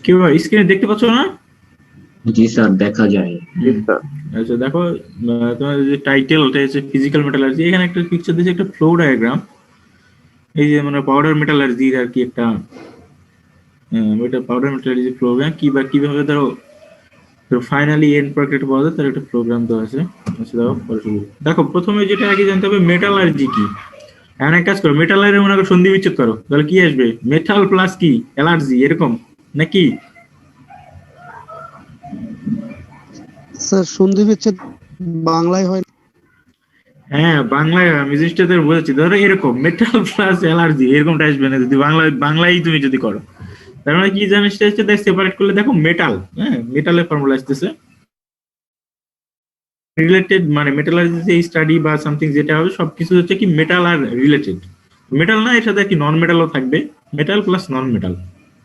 কি ব্যাপার, স্ক্রিনে দেখতে পাচ্ছ না? জি স্যার, দেখা যায়। আচ্ছা দেখো, তোমার যে টাইটেল ওটা হচ্ছে ফিজিক্যাল মেটালার্জি, এখানে একটা পিকচার দিয়েছে, একটা ফ্লো ডায়াগ্রাম। এই যে মানে পাউডার মেটালার্জির আর কি একটা, ওইটা পাউডার মেটালার্জি প্রোগ্রাম কি বা কিভাবে ধরো ফাইনালি এন্ড প্রোডাক্ট পাওয়া যায় তার একটা প্রোগ্রাম দেওয়া আছে। আচ্ছা দেখো পরে শুরু করি। দেখো প্রথমে যেটা আগে জানতে হবে মেটালার্জি কি। এখন এক কাজ করো, মেটালের মনে করো সন্ধি বিচ্ছেদ করো, তাহলে কি আসবে? মেটাল প্লাস কি অ্যালার্জি, এরকম নাকি? স্যার সন্ধি বিচ্ছেদ বাংলায় হয় না। হ্যাঁ বাংলায় আমি জিনিসটা তোর বলেছি, ধরো এরকম মেটাল প্লাস অ্যালার্জি এরকমটা আসবে না যদি বাংলায় তুমি যদি করো। তার মানে কি জিনিসটা হচ্ছে, তাই সেপারেট করলে দেখো মেটাল, হ্যাঁ মেটালের ফর্মুলা আসতেছে রিলেটেড, মানে মেটালার্জি যে স্টাডি বা সামথিং যেটা হবে সবকিছু হচ্ছে কি মেটাল আর রিলেটেড। মেটাল না, এর সাথে কি নন মেটালও থাকবে, মেটাল প্লাস নন মেটাল,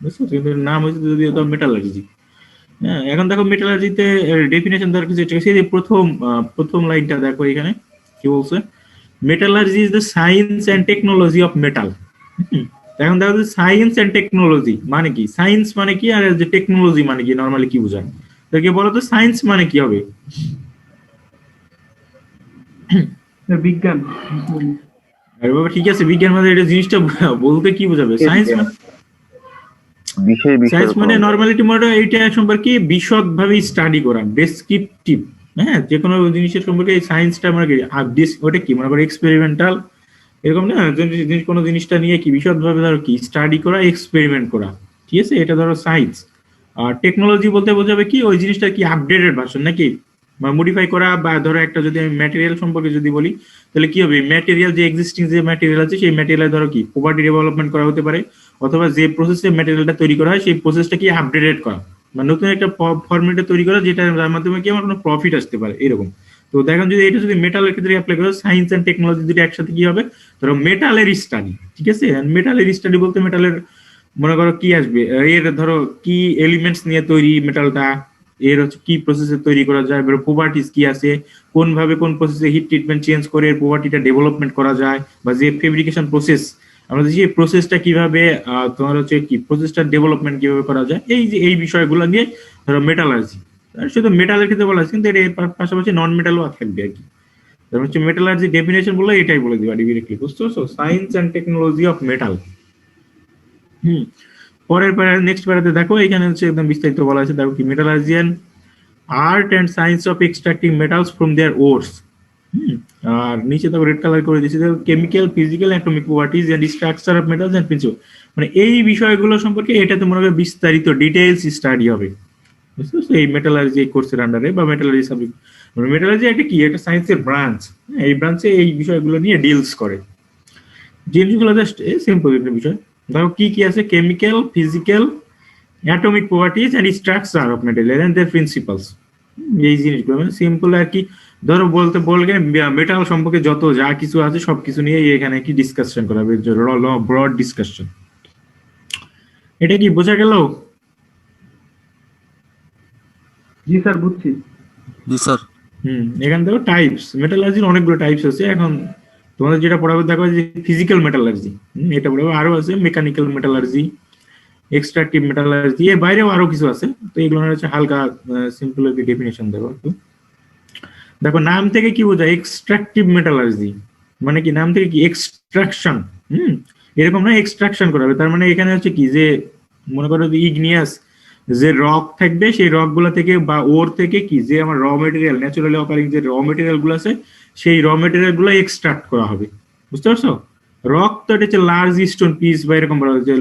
বুঝছো? কিন্তু নাম হচ্ছে যদি মেটালার্জি। হ্যাঁ এখন দেখো মেটালার্জিতে ডেফিনেশন দরকার কিছু, সেই যে প্রথম লাইনটা দেখো এখানে কি বলছে, metallurgy is the science and technology of metal. এখন দেখো সায়েন্স অ্যান্ড টেকনোলজি মানে কি, সায়েন্স মানে কি আর যে টেকনোলজি মানে কি, নর্মালি কি বোঝায়? তো কি বলো তো, সায়েন্স মানে কি হবে? বিজ্ঞান। আরে বাবা ঠিক আছে, বিজ্ঞান মানে এটা জিনিসটা বলতে কি বোঝাবে? সায়েন্স মানে, সায়েন্স মানে নর্মালিটি মডেল এইটা সম্পর্কে বিশদ ভাবে স্টাডি করা, ডেসক্রিপটিভ। হ্যাঁ যে কোনো জিনিসের সম্পর্কে এই সায়েন্সটা মানে কি, ওটা কি মনে করো এক্সপেরিমেন্টাল, এরকম না, কোনো জিনিসটা নিয়ে কি বিশদ ভাবে ধরো কি স্টাডি করা, এক্সপেরিমেন্ট করা, ঠিক আছে, এটা ধরো সায়েন্স। আর টেকনোলজি বলতে বোঝাবে কি ওই জিনিসটা কি আপডেটেড ভার্সন নাকি, বা মডিফাই করা, বা ধরো একটা যদি আমি ম্যাটেরিয়াল সম্পর্কে যদি বলি, তাহলে কি হবে, ম্যাটেরিয়াল যে এক্সিস্টিং যে ম্যাটেরিয়াল আছে সেই ম্যাটেরিয়াল ধরো কি প্রপার্টি ডেভেলপমেন্ট করা হতে পারে, অথবা যে প্রসেসে ম্যাটেরিয়ালটা তৈরি করা হয় সেই প্রসেসটা কি আপডেটেড করা, মানে নতুন একটা ফরম্যাটে তৈরি করা, যেটা যার মাধ্যমে কি আমার কোনো প্রফিট আসতে পারে এরকম। তো দেখেন যদি এটা যদি মেটালের ক্ষেত্রে অ্যাপ্লাই করো, সায়েন্স এন্ড টেকনোলজি দুটো একসাথে কি হবে, ধরো মেটালের স্টাডি, ঠিক আছে, মেটালের স্টাডি বলতে মেটালের মনে করো কি আসবে, এর ধরো কি এলিমেন্টস নিয়ে তৈরি মেটালটা, এর হচ্ছে কি প্রসেসে তৈরি করা যায়, এবার প্রপার্টিস কি আছে, কোন ভাবে কোন প্রসেসে হিট ট্রিটমেন্ট চেঞ্জ করে এর প্রপার্টিটা ডেভেলপমেন্ট করা যায়, বা যে ফেব্রিকেশন প্রসেস আমরা দেখি এই প্রসেসটা কিভাবে তোমার হচ্ছে কি প্রসেসটা ডেভেলপমেন্ট কিভাবে করা যায়, এই যে এই বিষয়গুলো নিয়ে ধরো মেটালার্জি। শুধু মেটালের ক্ষেত্রে বলা আছে, কিন্তু এর পাশাপাশি নন মেটালও থাকবে আর কি। তার হচ্ছে মেটালার্জি ডেফিনেশন বলে এটাই বলে দিবা ডিরেক্টলি, বুঝতে পারছো? Science and technology of metal. হুম। পরের প্যারা, নেক্সট প্যারাতে দেখো এখানে হচ্ছে একদম বিস্তারিত বলা আছে, দেখো কি metallurgy art and science of extracting metals from their ores. আর নিচে দেখো রেড কালার করে দিয়েছে, দেখো chemical, physical, atomic properties and structure of metals and principle. মানে এই বিষয়গুলো সম্পর্কে এটাতে মনে হবে বিস্তারিত ডিটেইলস স্টাডি হবে, বুঝতে পারছো? এই মেটালার্জি কোর্সের আন্ডারে বা মেটালার্জি সাবজেক্ট, মেটালার্জি একটা কি, একটা সায়েন্সের ব্রাঞ্চ, এই ব্রাঞ্চে এই বিষয়গুলো নিয়ে ডিলস করে। জিনিসগুলো জাস্ট সিম্পল একটা বিষয়। ধরো কি কি আছে, chemical, physical, atomic properties and structure of material and their principles. এই জিনিসগুলো মানে সিম্পল আর কি। ধরো বলতে বললে মেটাল সম্পর্কে যত যা কিছু আছে সবকিছু নিয়ে এখানে কি ডিসকাশন করা হবে, ব্রড ডিসকাশন। এটা কি বোঝা গেল? জি স্যার, বুঝছি। জি স্যার। এখান থেকে টাইপস, মেটালার্জির অনেকগুলো টাইপস আছে। এখন তোমাদের যেটা পড়াবে দেখো যে ফিজিক্যাল মেটালার্জি, এটা পড়াবে। আরো আছে মেকানিক্যাল মেটালার্জি, এক্সট্রাকটিভ মেটালার্জি, এর বাইরেও আরো কিছু আছে। তো এগুলো হচ্ছে হালকা সিম্পল একটি ডেফিনেশন দেবো একটু। দেখো নাম থেকে কি বোঝায়, এক্সট্রাকটিভ মেটালার্জি মানে কি, নাম থেকে কি এক্সট্রাকশন, এরকম না, এক্সট্রাকশন করা হবে। তার মানে এখানে হচ্ছে কি, যে মনে করো যে ইগনিয়াস যে রক থাকবে সেই রক গুলা থেকে বা ওর থেকে কি, যে আমার র মেটেরিয়াল ন্যাচুরালি অকারিং যে র মেটেরিয়াল গুলো আছে সেই র মেটেরিয়াল গুলো এক্সট্রাক্ট করা হবে, বুঝতে পারছো? রক তো এটা হচ্ছে লার্জ স্টোন পিস বা এরকম বলা হচ্ছে,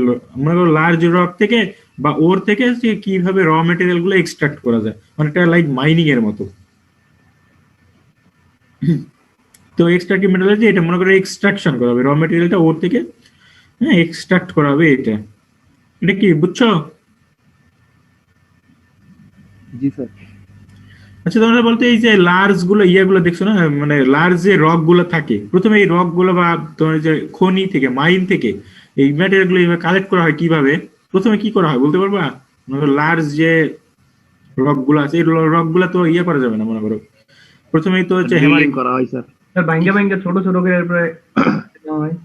মনে করো লার্জ রক থেকে বা ওর থেকে যে কিভাবে র মেটেরিয়াল গুলো এক্সট্রাক্ট করা যায়, মানে এটা লাইক মাইনিং এর মতো। তো এক্সট্রাকটিভ মেটালার্জি এটা মনে করো এক্সট্রাকশন করা হবে র মেটেরিয়ালটা ওর থেকে, হ্যাঁ এক্সট্রাক্ট করা হবে এটা। এটা কি বুঝছো? জি স্যার। আচ্ছা তোমরা বলতে এই যে লার্জ গুলো ইয়েগুলো দেখছো না, মানে লার্জ যে রক গুলো থাকে, প্রথমে এই রক গুলো বা তোমার যে খনি থেকে মাইন থেকে এই ম্যাটেরিয়াল গুলো কালেক্ট করা হয় কিভাবে, প্রথমে কি করা হয় বলতে পারবা? লার্জ যে রক গুলো আছে এই রক গুলো তো ইয়ে করা যাবে না, মনে করো প্রথমেই তো হচ্ছে ড্রিলিং করা হয় স্যার। স্যার ভাঙ্গে ভাঙ্গে ছোট ছোট করে এরপরে নেওয়া হয়।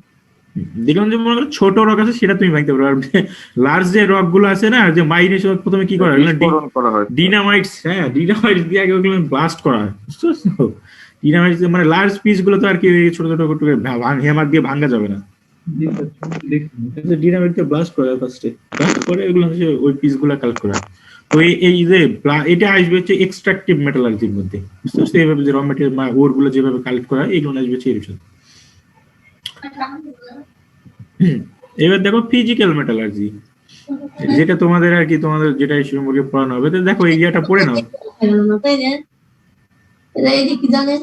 দেখলাম যে মনে করো ছোট রক আছে সেটা তুমি ভাঙতে পারো, আর লার্জ যে রক গুলো আছে না, যে মাইনিং প্রথমে কি করা হয়, বিস্ফোরণ করা হয়। ডিনামাইটস, হ্যাঁ ডিনামাইটস দিয়ে আগে ওগুলো ব্লাস্ট করা হয়, বুঝতে পারছো? ডিনামাইটস মানে লার্জ পিস গুলো তো আর কি ছোট ছোট ছোট করে হ্যামার দিয়ে ভাঙা যাবে না, জি স্যার দেখছি। ডিনামাইট দিয়ে ব্লাস্ট করা হয় ফার্স্টে, ব্লাস্ট করে এগুলো হচ্ছে ওই পিস গুলো কালেক্ট করা হয়। তো এই যে এটা আসবে হচ্ছে এক্সট্রাকটিভ মেটালার্জির মধ্যে, বুঝতে পারছো? এইভাবে যে র মেটেরিয়াল ওর গুলো যেভাবে কালেক্ট করা হয় এগুলো আসবে হচ্ছে এর সাথে। এবার দেখো ফিজিক্যাল মেটালার্জি, যেটা তোমাদের আর কি তোমাদের যেটা এই সম্পর্কে পড়ানো হবে, তো দেখো এই ইয়েটা পড়ে নাও। তাই না? এটা এই যে কি জানেন?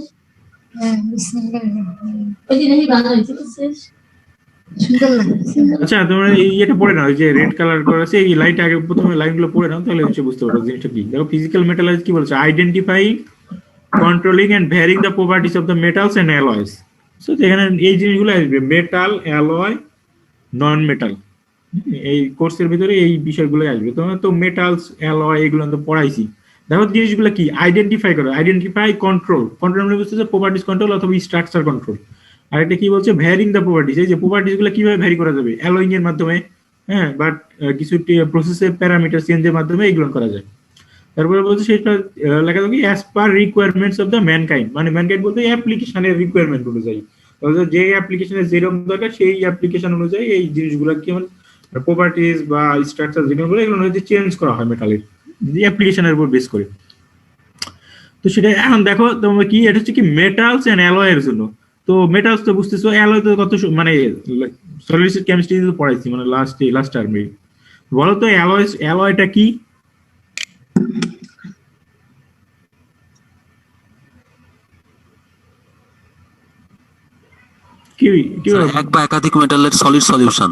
ওই যে নাকি বাংলা হয়েছে বুঝছিস? আচ্ছা তোমরা এই ইয়েটা পড়ে নাও, এই যে রেড কালার করা আছে এই লাইট, আগে প্রথমে লাইনগুলো পড়ে নাও, তাহলে হচ্ছে বুঝতে পারো জিনিসটা কি। দেখো ফিজিক্যাল মেটালার্জি কি বলছে, identifying, controlling and varying the properties of the metals and alloys. So এখানে এই জিনিসগুলো আসবে, মেটাল, অ্যালয়, নন মেটাল, এই কোর্সের ভিতরে এই বিষয়গুলো আসবে। তোমরা তো মেটালস, অ্যালয় এগুলো তো পড়াইছি। দেখো জিনিসগুলো কি, আইডেন্টিফাই করো, আইডেন্টিফাই, কন্ট্রোল, কন্ট্রোল মানে বুঝতেছে প্রপার্টিজ কন্ট্রোল অথবা স্ট্রাকচার কন্ট্রোল। আর এটা কি বলছে, ভ্যারিং দ্য প্রপার্টিজ, এই যে প্রপার্টিজ গুলো কিভাবে ভ্যারি করা যাবে, অ্যালয়িং এর মাধ্যমে, হ্যাঁ, বাট কিছু প্রসেসের প্যারামিটার চেঞ্জের মাধ্যমে এগুলো করা যায়। তারপরে বলছে সেটা লেখা থাকি as per requirements of the mankind, মানে ম্যানকাইন্ড বলতে অ্যাপ্লিকেশনের রিকোয়ারমেন্ট অনুযায়ী, যে অ্যাপ্লিকেশনের যেরকম দরকার সেই অ্যাপ্লিকেশন অনুযায়ী এই জিনিসগুলো কি প্রপার্টিজ বা স্ট্রাকচার যেগুলো এগুলো হচ্ছে চেঞ্জ করা হয় মেটালের অ্যাপ্লিকেশনের উপর বেস করে। তো সেটা এখন দেখো তোমরা কি, এটা হচ্ছে কি মেটালস এন্ড অ্যালয়ের জন্য। তো মেটালস তো বুঝতেছো, অ্যালয় তো কত মানে সলিড কেমিস্ট্রি তো পড়াইছি মানে লাস্ট টার্মে। বলো তো অ্যালয়টা কি? কি কি এক বা একাধিক মেটালের সলিড সলিউশন।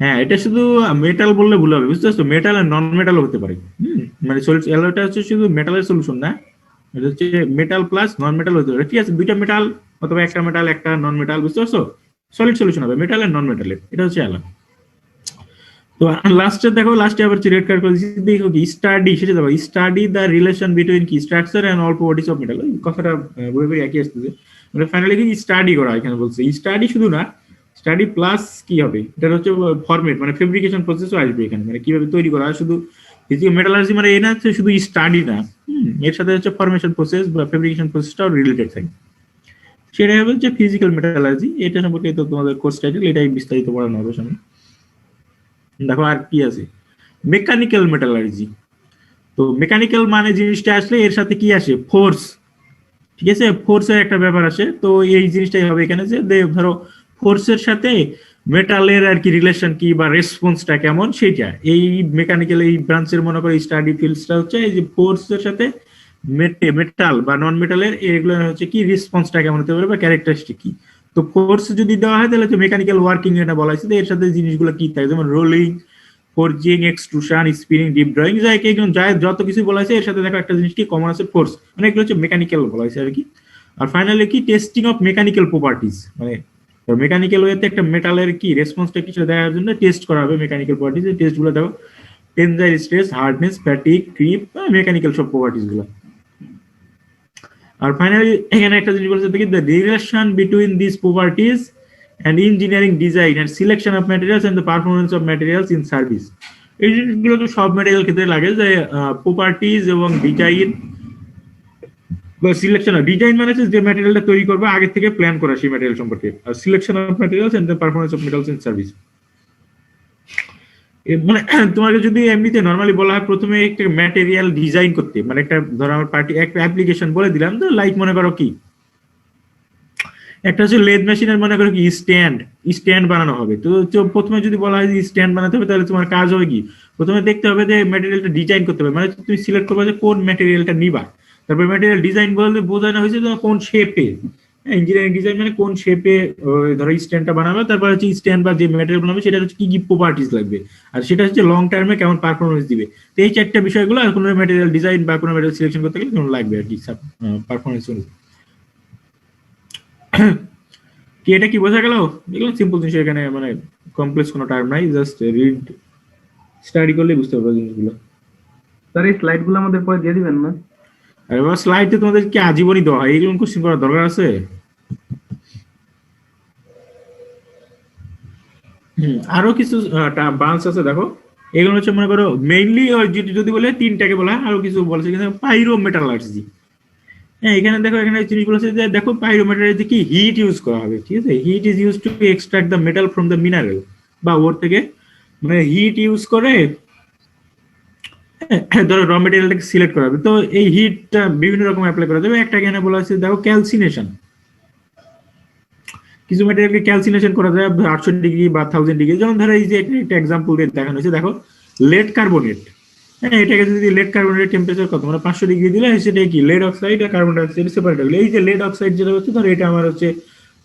হ্যাঁ, এটা শুধু মেটাল বললে ভুল হবে, বুঝতে পারছো? মেটাল আর নন মেটাল হতে পারে। মানে সলিড অ্যালয়টা হচ্ছে শুধু মেটালের সলিউশন না, এটা হচ্ছে মেটাল প্লাস নন মেটাল হতে পারে। ঠিক আছে, দুইটা মেটাল অথবা একটা মেটাল একটা নন মেটাল, বুঝতে পারছো? সলিড সলিউশন হবে মেটাল আর নন মেটালের, এটা হচ্ছে অ্যালয়। তো লাস্টে দেখো, লাস্টে আবার রেড কার্ড করে দিচ্ছি, দেখো কি স্টাডি, সেটা দেখো স্টাডি দ্য রিলেশন বিটুইন কি structure and all properties of metal. কথাটা বই বই একই আসতেছে, মানে ফাইনালি কি স্টাডি করা এখানে বলছে। স্টাডি শুধু না, স্টাডি প্লাস কি হবে, এটা হচ্ছে ফরমেট মানে ফেব্রিকেশন প্রসেসও আসবে এখানে, মানে কিভাবে তৈরি করা হয়। শুধু মেটালার্জি মানে এই না হচ্ছে শুধু স্টাডি না, এর সাথে হচ্ছে ফরমেশন প্রসেস বা ফেব্রিকেশন প্রসেসটাও রিলেটেড থাকে। সেটাই হবে হচ্ছে ফিজিক্যাল মেটালার্জি। এটা সম্পর্কে তো তোমাদের কোর্স টাইটেল, এটাই বিস্তারিত পড়ানো হবে সামনে। দেখো আর কি আছে, মেকানিক্যাল মেটালার্জি। তো মেকানিক্যাল মানে জিনিসটা আসলে এর সাথে কি আসে, ফোর্স। ঠিক আছে, ফোর্সের একটা ব্যাপার আসে। তো এই জিনিসটাই হবে এখানে, যে ধরো ফোর্সের সাথে মেটালের আর কি রিলেশন কি বা রেসপন্সটা কেমন, সেইটা এই মেকানিক্যাল এই ব্রাঞ্চের মনে করো স্টাডি ফিল্ডসটা হচ্ছে এই যে ফোর্সের সাথে মেটাল বা নন মেটালের এগুলো হচ্ছে কি রেসপন্সটা কেমন হতে পারে বা ক্যারেক্টারিস্টিক কি। তো ফোর্স যদি দেওয়া হয় তাহলে হচ্ছে মেকানিক্যাল ওয়ার্কিং এটা বলা হয়েছে। এর সাথে জিনিসগুলো কি থাকে, যেমন rolling, forging, extrusion, spinning, deep drawing, যাই যত কিছু বলা হয়েছে এর সাথে দেখো একটা জিনিস কি কমন আছে, ফোর্স। মানে এগুলো হচ্ছে মেকানিক্যাল বলা হয়েছে আর কি। আর ফাইনালি কি টেস্টিং অফ মেকানিক্যাল প্রপার্টিজ, মানে মেকানিক্যাল ওয়েতে একটা মেটালের কি রেসপন্সটা কিছু দেওয়ার জন্য টেস্ট করা হবে মেকানিক্যাল প্রপার্টিজ। এই টেস্টগুলো দেখো টেনজাইল stress, hardness, fatigue, creep, mechanical সব প্রপার্টিজ গুলো। আর ফাইনালি এখানে একটা জিনিস বলছে দেখি, the relation between this properties and engineering design and selection of materials and the performance of materials in service। এই জিনিসগুলো তো সব ম্যাটেরিয়াল ক্ষেত্রে লাগে, যে প্রপার্টিজ এবং ডিজাইন বা সিলেকশন। ডিজাইন মানে হচ্ছে যে ম্যাটেরিয়ালটা তৈরি করবে আগে থেকে প্ল্যান করা সেই ম্যাটেরিয়াল সম্পর্কে, আর selection of materials and the performance of metals in service. মানে তোমাকে যদি এমনিতে নরমালি বলা হয় প্রথমে একটা ম্যাটেরিয়াল ডিজাইন করতে, মানে একটা ধরো আমার পার্টি একটা অ্যাপ্লিকেশন বলে দিলাম, তো লাইক মনে করো কি একটা হচ্ছে লেদ মেশিনের মনে করো কি স্ট্যান্ড বানানো হবে। তো প্রথমে যদি বলা হয় যে স্ট্যান্ড বানাতে হবে, তাহলে তোমার কাজ হবে কি, প্রথমে দেখতে হবে যে ম্যাটেরিয়ালটা ডিজাইন করতে হবে, মানে তুমি সিলেক্ট করবে যে কোন ম্যাটেরিয়ালটা নিবা। তারপর ম্যাটেরিয়াল ডিজাইন বলতে বোঝানো হয়েছে কোন শেপে, ইঞ্জিনিয়ারিং ডিজাইন মানে কোন শেপে ধরো স্ট্যান্ডটা বানাবে। তারপর হচ্ছে স্ট্যান্ড বা যে ম্যাটেরিয়াল বানাবে সেটা হচ্ছে কি কি প্রপার্টিজ লাগবে, আর সেটা হচ্ছে লং টার্মে কেমন পারফরমেন্স দিবে। তো এই চারটা বিষয়গুলো আর কোনো ম্যাটেরিয়াল ডিজাইন বা কোনো ম্যাটেরিয়াল সিলেকশন করতে গেলে কেমন লাগবে আর কি পারফরমেন্স অনুযায়ী। কি এটা কি বোঝা গেল? দেখলাম সিম্পল জিনিস, এখানে মানে কমপ্লেক্স কোনো টার্ম নাই, জাস্ট রিড স্টাডি করলে বুঝতে পারবে জিনিসগুলো। স্যার এই স্লাইড গুলো আমাদের পরে দিয়ে দিবেন না? আর এবার স্লাইডে তোমাদের কি আজীবনই দেওয়া হয়, এইগুলো কোশ্চেন করার দরকার আছে? আরো কিছু ব্রাঞ্চ আছে দেখো, এগুলো হচ্ছে মনে করো মেইনলি যদি যদি বলে তিনটাকে বলা হয়, আরো কিছু বলছে কিন্তু পাইরো মেটালার্জি। হ্যাঁ, এখানে দেখো, এখানে জিনিসগুলো হচ্ছে যে দেখো পাইরো মেটালার্জি কি, হিট ইউজ করা হবে, ঠিক আছে? Heat is use to extract the metal from the mineral, বা ওর থেকে মানে হিট ইউজ করে ধরো র মেটেরিয়ালটাকে সিলেক্ট করা হবে। তো এই হিটটা বিভিন্ন রকম অ্যাপ্লাই করা যাবে। একটা এখানে বলা হচ্ছে দেখো ক্যালসিনেশন, কিছু ম্যাটেরিয়ালকে ক্যালসিনেশন করা যায় 800 ডিগ্রি বা 1000 ডিগ্রি। যেমন ধরো এই যে একটা এক্সাম্পল দিয়ে দেখানো হয়েছে, দেখো লেড কার্বনেট। হ্যাঁ, এটাকে যদি লেড কার্বনেটের টেম্পারেচার কত মানে 500 ডিগ্রি দিলে সেটা কি লেড অক্সাইড আর কার্বন ডাইঅক্সাইড সেপারেট হলো। এই যে লেড অক্সাইড যেটা হচ্ছে ধরো এটা আমার হচ্ছে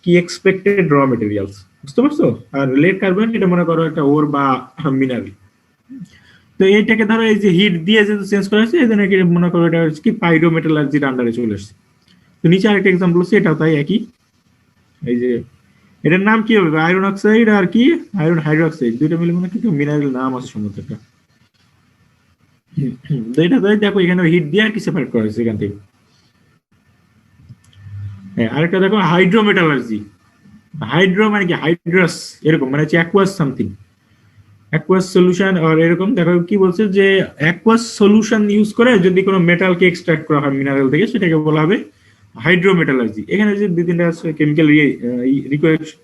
কি এক্সপেক্টেড র মেটেরিয়ালস, বুঝতে পারছো? আর লেড কার্বন এটা মনে করো একটা ওর বা মিনারেল। তো এইটাকে ধরো এই যে হিট দিয়ে যেহেতু চেঞ্জ করা হয়েছে, এই জন্য কি মনে করো এটা হচ্ছে কি পাইরোমেটালার্জির আন্ডারে চলে আসছে। তো নিচে আরেকটা এক্সাম্পল হচ্ছে, এটাও তাই একই। এই যে এটার নাম কি হবে, আয়রন অক্সাইড আর কি আয়রন হাইড্রোক্সাইড, দুইটা মিলে মনে কি মিনারেল নাম আছে সম্ভবত একটা। তো এটা তাই দেখো এখানে হিট দিয়ে আর কি সেপারেট করা হয়েছে এখান থেকে। হ্যাঁ, আরেকটা দেখো হাইড্রোমেটালার্জি। হাইড্রো মানে কি হাইড্রাস, এরকম মানে হচ্ছে অ্যাকুয়াস সামথিং, অ্যাকুয়াস সলিউশন। আর এরকম দেখো কি বলছে যে অ্যাকুয়াস সলিউশন ইউজ করে যদি কোনো মেটালকে এক্সট্রাক্ট করা হয় মিনারেল থেকে, সেটাকে বলা হবে হাইড্রোমেটালার্জি। এখানে যে দুই তিনটা আছে কেমিক্যাল রিকোয়েশন,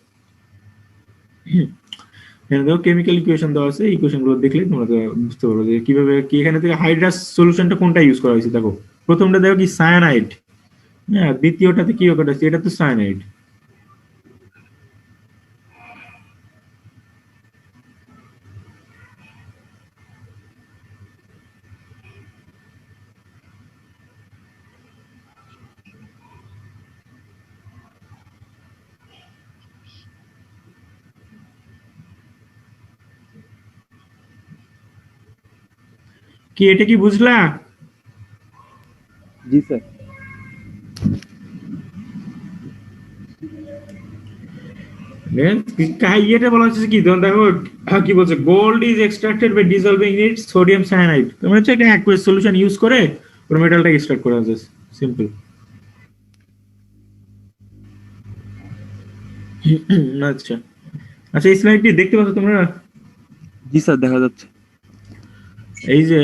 এখানে দেখো কেমিক্যাল ইকুয়েশন দেওয়া আছে, ইকুয়েশন গুলো দেখলে তোমরা তো বুঝতে পারবে যে কিভাবে কি এখানে থেকে হাইড্রাস সলিউশনটা কোনটা ইউজ করা হয়েছে। দেখো প্রথমটা দেখো কি সায়ানাইড, হ্যাঁ, দ্বিতীয়টাতে কি করা হয়েছে, এটা তো সায়ানাইড। কি এটা কি বুঝলা? জি স্যার। এটা বলা হচ্ছে কি, ধরুন দেখো কি বলছে, gold is extracted by dissolving it sodium cyanide. মানে হচ্ছে একটা অ্যাকুয়াস সলিউশন ইউজ করে ওর মেটালটাকে এক্সট্রাক্ট করা যায়, সিম্পল। আচ্ছা আচ্ছা, এই স্লাইডটি দেখতে পাচ্ছ তোমরা? জি স্যার, দেখা যাচ্ছে। এই যে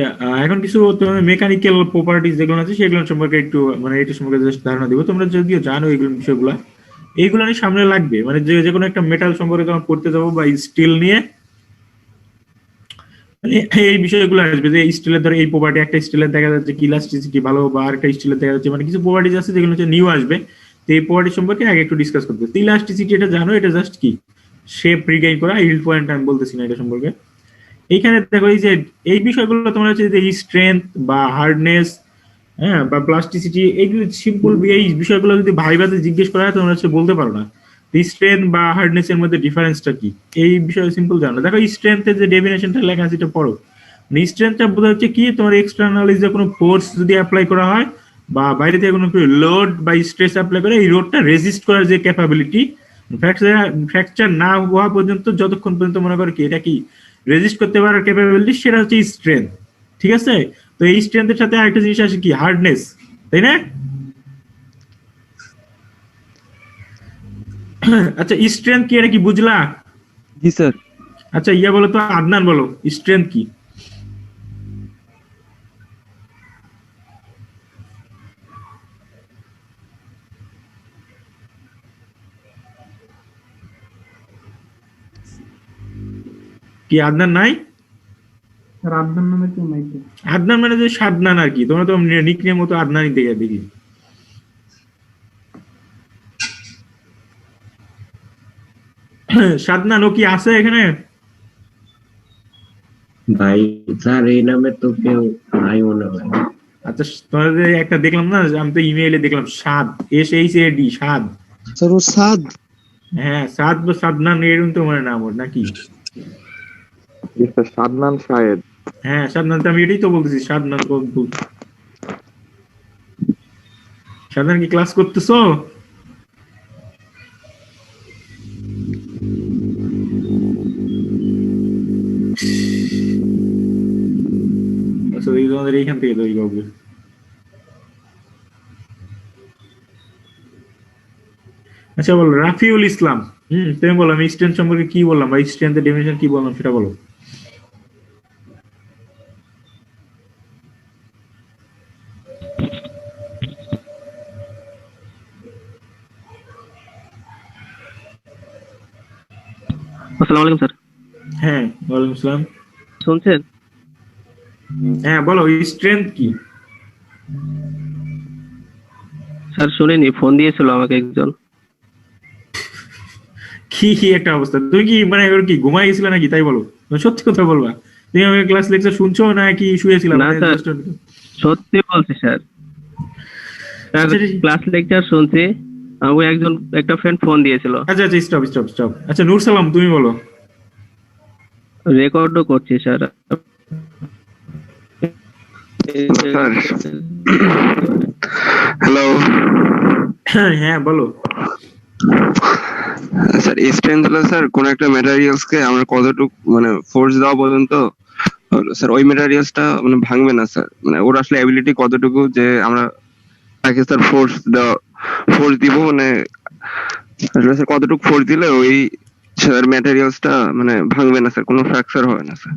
এখন কিছু তোমার মেকানিক্যাল প্রপার্টিজ যেগুলো আছে সেগুলো সম্পর্কে একটু মানে এটা সম্পর্কে জাস্ট ধারণা দিব। তোমরা যদিও জানো এইগুলো বিষয়গুলো, এইগুলো নিয়ে সামনে লাগবে মানে যে যে কোনো একটা মেটাল সম্পর্কে যখন পড়তে যাবো বা স্টিল নিয়ে, মানে এই বিষয়গুলো আসবে যে স্টিলের ধরো এই প্রপার্টি, একটা স্টিলের দেখা যাচ্ছে কি ইলাস্টিসিটি ভালো, বা আরেকটা স্টিলের দেখা যাচ্ছে মানে কিছু প্রপার্টিজ আছে যেগুলো হচ্ছে নিউ আসবে। তো এই প্রপার্টি সম্পর্কে আগে একটু ডিসকাস করতে। তো ইলাস্টিসিটি এটা জানো, এটা জাস্ট কি শেপ রিগাইন করা, ইল্ড পয়েন্ট আমি বলতেছি না এটা সম্পর্কে। এইখানে দেখো এই যে এই বিষয়গুলো তোমার হচ্ছে যে স্ট্রেংথ বা হার্ডনেস, হ্যাঁ, বা প্লাস্টিসিটি, এইগুলো সিম্পল এই বিষয়গুলো যদি ভাইভাতে জিজ্ঞেস করা হয় তোমরা হচ্ছে বলতে পারো না। স্ট্রেংথ বা হার্ডনেস এর মধ্যে ডিফারেন্সটা কি, এই বিষয়ে সিম্পল জানো। দেখো স্ট্রেংথের যে ডেফিনেশনটা লেখা আছে এটা পড়ো। স্ট্রেংথটা বোঝা হচ্ছে কি, তোমার এক্সটার্নালি যে কোনো ফোর্স যদি অ্যাপ্লাই করা হয় বা বাইরে থেকে কোনো লোড বা স্ট্রেস অ্যাপ্লাই করে, এই লোডটা রেজিস্ট করার যে ক্যাপাবিলিটি, ফ্র্যাকচার না হওয়া পর্যন্ত যতক্ষণ পর্যন্ত মনে করো কি এটা কি রেজিস্ট করতে পারার ক্যাপাবিলিটি, সেটা হচ্ছে স্ট্রেংথ, ঠিক আছে? তো এই স্ট্রেংথের সাথে আরেকটা জিনিস আসে কি হার্ডনেস, তাই না? আচ্ছা, স্ট্রেংথ কি এটা কি বুঝলা? জি স্যার। আচ্ছা ইয়া বলো তো, আদনান বলো স্ট্রেংথ কি? কি আদনান নাই? স্যার আদনান নামে কেউ নাই তো। আদনান মানে যে সাদনান আর কি, তোমরা তো নিকনেম মতো আদনানই দেখে দেখি। সাদনান ও কি আছে এখানে? ভাই স্যার এই নামে তো কেউ নাই মনে হয়। আচ্ছা তোমাদের একটা দেখলাম না, আমি তো ইমেইলে দেখলাম সাদ, SHAD, সাদ। স্যার ও সাদ। হ্যাঁ, সাদ বা সাদনান এরকম তো মানে নাম ওর নাকি? সাদনান শাহেদ। হ্যাঁ সাদনান, তো আমি এটাই তো বলতেছি, সাদনান সাদনান কি ক্লাস করতেছো? আচ্ছা দেখি তোমাদের এইখান থেকে তৈরি হবে। আচ্ছা বলো রাফিউল ইসলাম, তুমি বলো আমি স্ট্রেংথ সম্পর্কে কি বললাম বা স্ট্রেংথের ডেফিনেশন কি বললাম সেটা বলো। আসসালামু আলাইকুম স্যার, হ্যাঁ ওয়ালাইকুম আসসালাম। শুনছেন? হ্যাঁ বলো স্ট্রেংথ কি? স্যার শুনিনি, ফোন দিয়েছিল আমাকে একজন। কি কি একটা অবস্থা, তুমি কি মানে এবার কি ঘুমাই গেছিলে নাকি তাই বলো, তুমি সত্যি কথা বলবা। তুমি আমাকে ক্লাস লেকচার শুনছো না কি শুয়েছিলাম? না মানে স্যার, just- সত্যি বলছি স্যার। স্যার আচ্ছা ঠিক- ক্লাস লেকচার শুনছি, আমাকে একজন একটা ফ্রেন্ড ফোন দিয়েছিল, আচ্ছা আচ্ছা স্টপ স্টপ স্টপ। আচ্ছা নূর সালাম তুমি বলো। রেকর্ডও করছি স্যার। স্যার হ্যালো হ্যাঁ বলো। স্যার স্ট্রেংথ হলো স্যার কোন একটা ম্যাটেরিয়ালস কে আমরা কতটুকু মানে ফোর্স দেওয়া পর্যন্ত স্যার ওই ম্যাটেরিয়ালসটা মানে ভাঙবে না স্যার, মানে ওর আসলে অ্যাবিলিটি কতটুকু যে আমরা তাকে স্যার ফোর্স দিব, মানে আসলে স্যার কতটুকু ফোর্স দিলে ওই স্যার ম্যাটেরিয়ালসটা মানে ভাঙবে না স্যার, কোনো ফ্র্যাকচার হবে না স্যার,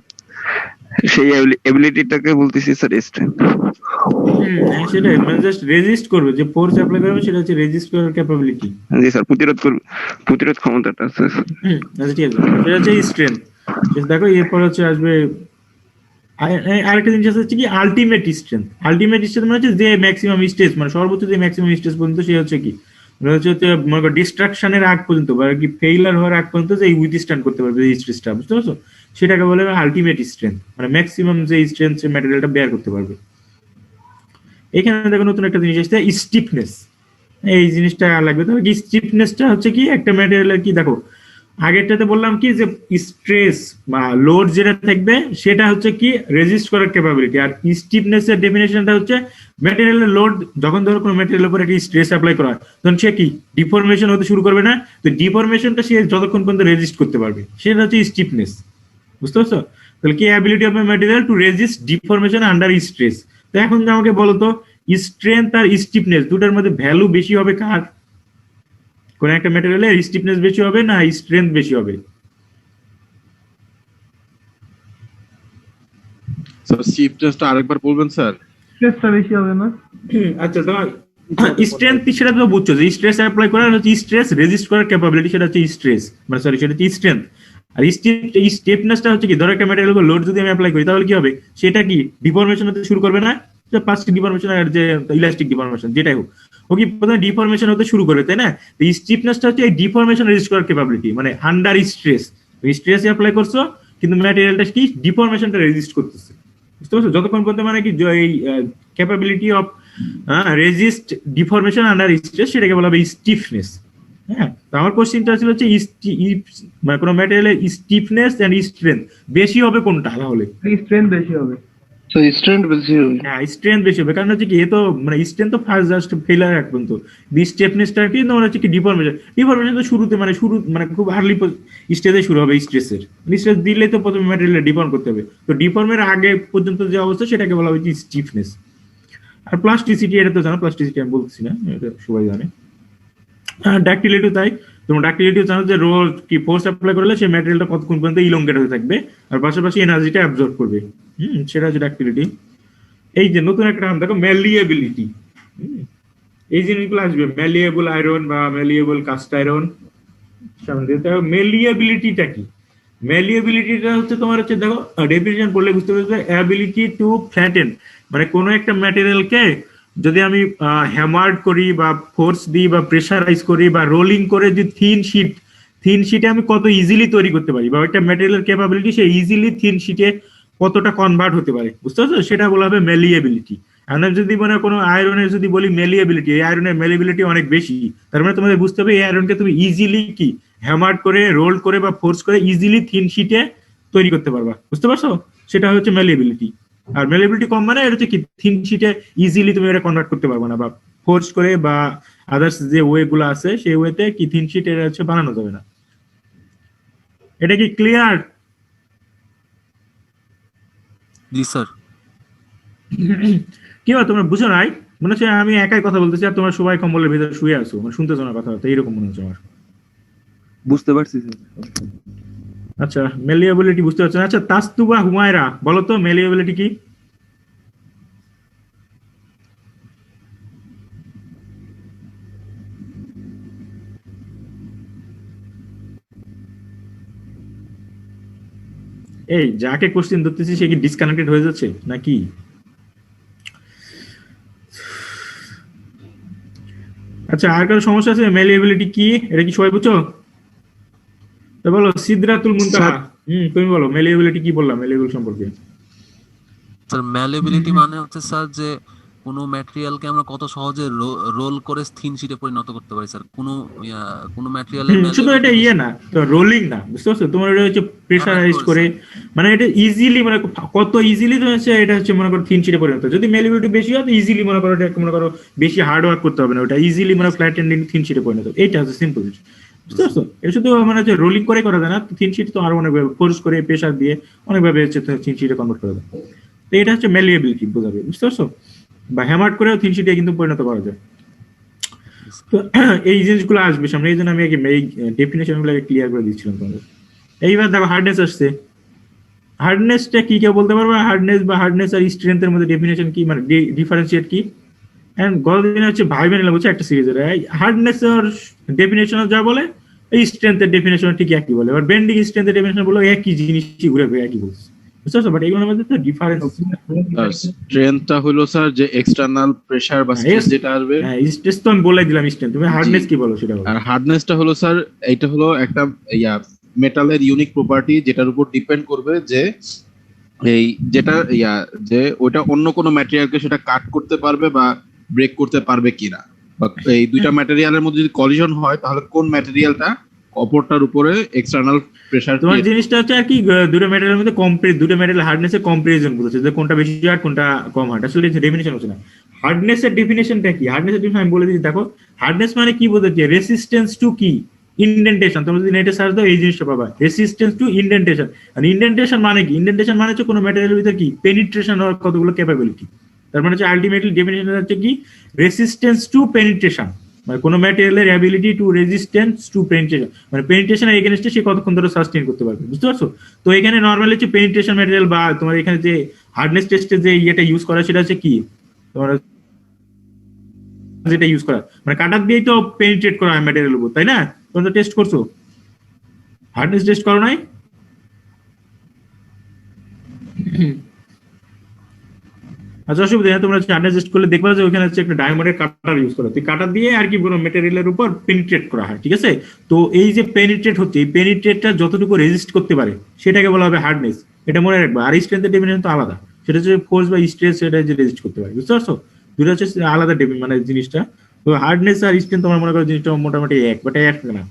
সেই অ্যাবিলিটিটাকে বলতেছি স্যার স্ট্রেংথ। হ্যাঁ সেটাই, মানে জাস্ট রেজিস্ট করবে, যে ফোর্স অ্যাপ্লাই করবে সেটা হচ্ছে রেজিস্ট করার ক্যাপাবিলিটি। জি স্যার, প্রতিরোধ ক্ষমতাটা স্যার। আচ্ছা ঠিক আছে, সেটা হচ্ছে স্ট্রেংথ। দেখো এরপর হচ্ছে আসবে আরেকটা জিনিস আছে হচ্ছে কি আলটিমেট স্ট্রেংথ। আলটিমেট স্ট্রেংথ মানে হচ্ছে যে ম্যাক্সিমাম স্টেজ, মানে সর্বোচ্চ যে ম্যাক্সিমাম স্টেজ পর্যন্ত সে হচ্ছে কি মানে হচ্ছে মনে করো ডিস্ট্রাকশনের আগ পর্যন্ত বা কি ফেইলার হওয়ার আগ পর্যন্ত যে উইথস্ট্যান্ড করতে পারবে এই স্ট্রেসটা, বুঝতে পারছো? সেটাকে বলে আলটিমেট স্ট্রেংথ, মানে ম্যাক্সিমাম যে স্ট্রেংথ সে ম্যাটেরিয়ালটা বেয়ার করতে পারবে। এখানে দেখো নতুন একটা জিনিস আসছে স্টিফনেস। এই জিনিসটা লাগবে। তাহলে কি স্টিফনেসটা হচ্ছে কি একটা ম্যাটেরিয়ালের কি দেখো আগেরটাতে বললাম কি যে স্ট্রেস বা লোড যেটা থাকবে সেটা হচ্ছে কি রেজিস্ট করার ক্যাপাবিলিটি, আর স্টিফনেস এর ডেফিনেশনটা হচ্ছে ম্যাটেরিয়ালের লোড যখন ধরো কোনো ম্যাটেরিয়ালের উপর একটা স্ট্রেস অ্যাপ্লাই করা হয় তখন সে কি ডিফরমেশন হতে শুরু করবে না, তো ডিফরমেশনটা সে যতক্ষণ পর্যন্ত রেজিস্ট করতে পারবে সেটা হচ্ছে স্টিফনেস, বুঝতে পারছো? তাহলে কি ability of material two resist deformation under stress. তো এখন আমাকে বলো তো স্ট্রেংথ আর স্টিফনেস দুটার মধ্যে ভ্যালু বেশি হবে কার? কোন একটা ম্যাটেরিয়ালের স্টিফনেস বেশি হবে না স্ট্রেংথ বেশি হবে? স্যার স্টিফনেসটা আরেকবার বলবেন স্যার। স্ট্রেসটা বেশি হবে না? আচ্ছা তোমার স্ট্রেংথ সেটা তো বুঝছো যে স্ট্রেস অ্যাপ্লাই করার হচ্ছে স্ট্রেস রেজিস্ট করার ক্যাপাবিলিটি, সেটা হচ্ছে স্ট্রেস মানে সরি সেটা হচ্ছে স্ট্রেংথ। আর স্টিফনেসটা হচ্ছে কি ধরো একটা ম্যাটেরিয়াল উপর লোড যদি আমি অ্যাপ্লাই করি তাহলে কি হবে, সেটা কি ডিফরমেশন হতে শুরু করবে না, যে প্লাস্টিক ডিফরমেশন আর যে ইলাস্টিক ডিফরমেশন যেটাই হোক, ও কি প্রথমে ডিফরমেশন হতে শুরু করবে তাই না? তো স্টিফনেসটা হচ্ছে এই ডিফরমেশন রেজিস্ট করার ক্যাপাবিলিটি, মানে আন্ডার স্ট্রেস স্ট্রেস অ্যাপ্লাই করছো কিন্তু ম্যাটেরিয়ালটা কি ডিফরমেশনটা রেজিস্ট করতেছে, বুঝতে পারছো? যতক্ষণ পর্যন্ত মানে কি এই capability of resist deformation under stress সেটাকে বলা হবে স্টিফনেস। হ্যাঁ, তো আমার কোশ্চেনটা ছিল হচ্ছে মানে কোনো ম্যাটেরিয়ালের স্টিফনেস এন্ড স্ট্রেংথ বেশি হবে কোনটা তাহলে? স্ট্রেন্থ বেশি হবে। তো স্ট্রেন্থ বেশি হবে। হ্যাঁ স্ট্রেংথ বেশি হবে, কারণ হচ্ছে কি এ তো মানে স্ট্রেংথ তো ফার্স্ট জাস্ট ফেলার এক পর্যন্ত, স্টিফনেসটা কি তোমার হচ্ছে কি ডিফরমেশন তো শুরুতে মানে খুব আর্লি স্টেজে শুরু হবে স্ট্রেসের, স্ট্রেস দিলে তো প্রথমে ম্যাটেরিয়াল ডিফর্ম করতে হবে, তো ডিফর্মের আগে পর্যন্ত যে অবস্থা সেটাকে বলা হচ্ছে স্টিফনেস। আর প্লাস্টিসিটি এটা তো জানো, প্লাস্টিসিটি আমি বলছি না, এটা সবাই জানে। ডাক্টিলিটিও তাই, তোমার ডাক্টিলিটিও জানো যে রোল কি ফোর্স অ্যাপ্লাই করলে সেই ম্যাটেরিয়ালটা কতক্ষণ পর্যন্ত ইলংগেট হতে থাকবে আর পাশাপাশি এনার্জিটা অ্যাবজর্ব করবে। সেটা হচ্ছে ডাক্টিলিটি। এই যে নতুন একটা নাম দেখো ম্যালিয়েবিলিটি, এই জিনিসগুলো আসবে ম্যালিয়েবল আয়রন বা ম্যালিয়েবল কাস্ট আয়রন সামনে দিয়ে। দেখো ম্যালিয়েবিলিটিটা কি? ম্যালিয়েবিলিটিটা হচ্ছে তোমার হচ্ছে দেখো ডেফিনিশন পড়লে বুঝতে পারবে অ্যাবিলিটি টু ফ্ল্যাটেন, মানে কোনো একটা ম্যাটেরিয়ালকে যদি আমি হ্যামার্ড করি বা ফোর্স দিই বা প্রেসারাইজ করি বা রোলিং করে যে থিন শিটে আমি কত ইজিলি তৈরি করতে পারি, বা একটা ম্যাটেরিয়াল ক্যাপাবিলিটি সে ইজিলি থিন শিটে কতটা কনভার্ট হতে পারে, বুঝতে পারছো? সেটা বলা হবে ম্যালিয়েবিলিটি। আমরা যদি মানে কোনো আয়রনের যদি বলি ম্যালিয়েবিলিটি, এই আয়রনের ম্যালিয়েবিলিটি অনেক বেশি, তার মানে তোমাদের বুঝতে হবে এই আয়রনকে তুমি ইজিলি কি হ্যামার্ড করে রোল করে বা ফোর্স করে ইজিলি থিন শিটে তৈরি করতে পারবা, বুঝতে পারছো? সেটা হচ্ছে ম্যালিয়েবিলিটি। আর ম্যালিয়েবিলিটি কম মানে এটা হচ্ছে কি থিন শিটে ইজিলি তুমি এটা কনভার্ট করতে পারবে না, বা ফোর্স করে বা আদার্স যে ওয়ে গুলো আছে সেই ওয়েতে কি থিন শিট এটা হচ্ছে বানানো যাবে না। এটা কি ক্লিয়ার? জি স্যার। কি হয় তোমরা বুঝো নাই? মনে হচ্ছে আমি একাই কথা বলতেছি আর তোমরা সবাই কম্বলের ভিতরে শুয়ে আছো, মানে শুনতেছো না কথা, এইরকম মনে হচ্ছে আমার। বুঝতে পারছি স্যার। আচ্ছা, মেলিয়েবিলিটি বুঝতে পারছেন। আচ্ছা, তাস্তুবা হুমায়রা, বলো তো মেলিয়েবিলিটি কি? এই যাকে কোশ্চেন ধরতেছি সে কি ডিসকানেক্টেড হয়ে যাচ্ছে নাকি? আচ্ছা, আর কারো সমস্যা আছে? মেলিয়েবিলিটি কি, এটা কি সবাই বুঝছো? তো বলো সিদরাতুল মুনতাহা। তুমি বলো মেলিয়েবিলিটি কি, বললাম মেলিয়েবল সম্পর্কে। স্যার ম্যালেবিলিটি মানে হচ্ছে স্যার যে কোনো ম্যাটেরিয়ালকে আমরা কত সহজে রোল করে স্থির শিটে পরিণত করতে পারি স্যার। কোনো ম্যাটেরিয়ালের শুধু এটা ইয়ে না তো, রোলিং না, বুঝতে পারছো? তোমার এটা হচ্ছে প্রেসারাইজ করে, মানে এটা ইজিলি, মানে কত ইজিলি হচ্ছে এটা হচ্ছে মনে করো থিন শিটে পরিণত। যদি মেলিবিলিটি বেশি হয় তো ইজিলি মনে করো, এটা মনে করো বেশি হার্ড ওয়ার্ক করতে হবে না, ওটা ইজিলি মানে ফ্ল্যাট এন্ড থিন শিটে পরিণত। এইটা হচ্ছে সিম্পল, বুঝতে পারছো? এটা শুধু মানে হচ্ছে রোলিং করে করা যায় না, থিন শিট তো আরো অনেকভাবে ফোর্স করে প্রেসার দিয়ে অনেকভাবে হচ্ছে থিন শিটে কনভার্ট করা যায়। তো এটা হচ্ছে মেলিয়েবিলিটি বোঝাবে, বুঝতে পারছো? বা হ্যামার্ড করেও থিন শিটে কিন্তু পরিণত করা যায়। তো এই জিনিসগুলো আসবে সামনে, এই জন্য আমি এই ডেফিনেশন গুলো ক্লিয়ার করে দিচ্ছিলাম তোমাদের। এইবার দেখো হার্ডনেস আসছে। হার্ডনেসটা কি কেউ বলতে পারবে? হার্ডনেস বা হার্ডনেস আর স্ট্রেংথের মধ্যে ডেফিনেশন কি, মানে ডিফারেন্সিয়েট কি? এন্ড গতদিন হচ্ছে ভাই বোনেরা বলছে একটা সিরিজের হার্ডনেস এর ডেফিনেশন যা বলে, এই স্ট্রেংথের ডেফিনেশন ঠিক একই বলে। এবার বেন্ডিং স্ট্রেংথের ডেফিনেশন বলো একই জিনিসই ঘুরে ফিরে একই বলছে, বুঝতে পারছো? বাট এগুলোর মধ্যে তো ডিফারেন্স। স্ট্রেংথটা হলো স্যার যে এক্সটার্নাল প্রেসার বা স্ট্রেস যেটা আসবে, হ্যাঁ স্ট্রেস তো আমি বলে দিলাম স্ট্রেংথ, তুমি হার্ডনেস কি বলো সেটা বলো। আর হার্ডনেসটা হলো স্যার এইটা হলো একটা মেটালের ইউনিক প্রপার্টি যেটার উপর ডিপেন্ড করবে যে এই যেটা যে ওটা অন্য কোনো ম্যাটেরিয়ালকে সেটা কাট করতে পারবে বা ব্রেক করতে পারবে কিনা, বা এই দুইটা ম্যাটেরিয়ালের মধ্যে যদি কলিশন হয় তাহলে কোন ম্যাটেরিয়ালটা অপরটার উপরে এক্সটার্নাল প্রেসার। তোমার জিনিসটা হচ্ছে আর কি, দুটো ম্যাটেরিয়ালের মধ্যে দুটো ম্যাটেরিয়াল হার্ডনেসের কম্পারিজন বুঝছে, যে কোনটা বেশি হার্ড কোনটা কম হার্ড। আসলে ডেফিনেশন হচ্ছে না। হার্ডনেসের ডেফিনেশনটা কি? হার্ডনেসের ডেফিনেশন আমি বলে দিচ্ছি, দেখো হার্ডনেস মানে কি বোঝাচ্ছে? রেসিস্টেন্স টু কি? ইন্ডেন্টেশন। তোমরা যদি নেটে সার্চ দাও এই জিনিসটা পাবা, রেসিস্টেন্স টু ইন্ডেন্টেশন। আর ইন্ডেন্টেশন মানে কি? ইন্ডেন্টেশন মানে হচ্ছে কোনো ম্যাটেরিয়ালের ভিতরে কি পেনিট্রেশন হওয়ার কতগুলো ক্যাপাবিলিটি। তার মানে হচ্ছে আলটিমেটলি ডেফিনেশন হচ্ছে কি, রেসিস্টেন্স টু পেনিট্রেশন, মানে কোনো ম্যাটেরিয়ালের ability to resistance to penetration, মানে পেনিট্রেশনের এগেইনস্টে সে কতক্ষণ ধরে সাস্টেইন করতে পারবে, বুঝতে পারছো? তো এখানে নরমালি হচ্ছে পেনিট্রেশন ম্যাটেরিয়াল বা তোমার এখানে যে হার্ডনেস টেস্টে যে ইয়েটা ইউজ করা সেটা হচ্ছে কি, তোমার যেটা ইউজ করা মানে কাটার দিয়েই তো পেনিট্রেট করা হয় ম্যাটেরিয়াল উপর, তাই না? তোমরা তো টেস্ট করছো, হার্ডনেস টেস্ট করো নাই? আচ্ছা, অসুবিধা নেই, তোমরা হার্ডনেস টেস্ট করলে দেখবা যে ওখানে হচ্ছে একটা ডায়মন্ডের কাটার ইউজ করা, তো কাটার দিয়ে আর কি কোনো ম্যাটেরিয়ালের উপর পেনিট্রেট করা হয়, ঠিক আছে? তো এই যে পেনিট্রেট হচ্ছে, এই পেনিট্রেটটা যতটুকু রেজিস্ট করতে পারে সেটাকে বলা হবে হার্ডনেস। এটা মনে রাখবা। আর স্ট্রেংথের ডেফিনেশন তো আলাদা, সেটা হচ্ছে ফোর্স বা স্ট্রেস, সেটা যে রেজিস্ট করতে পারে, বুঝতে পারছো? দুটো হচ্ছে আলাদা মানে জিনিসটা। তো হার্ডনেস আর স্ট্রেংথ তোমার মনে করো জিনিসটা মোটামুটি এক, বাট এক না।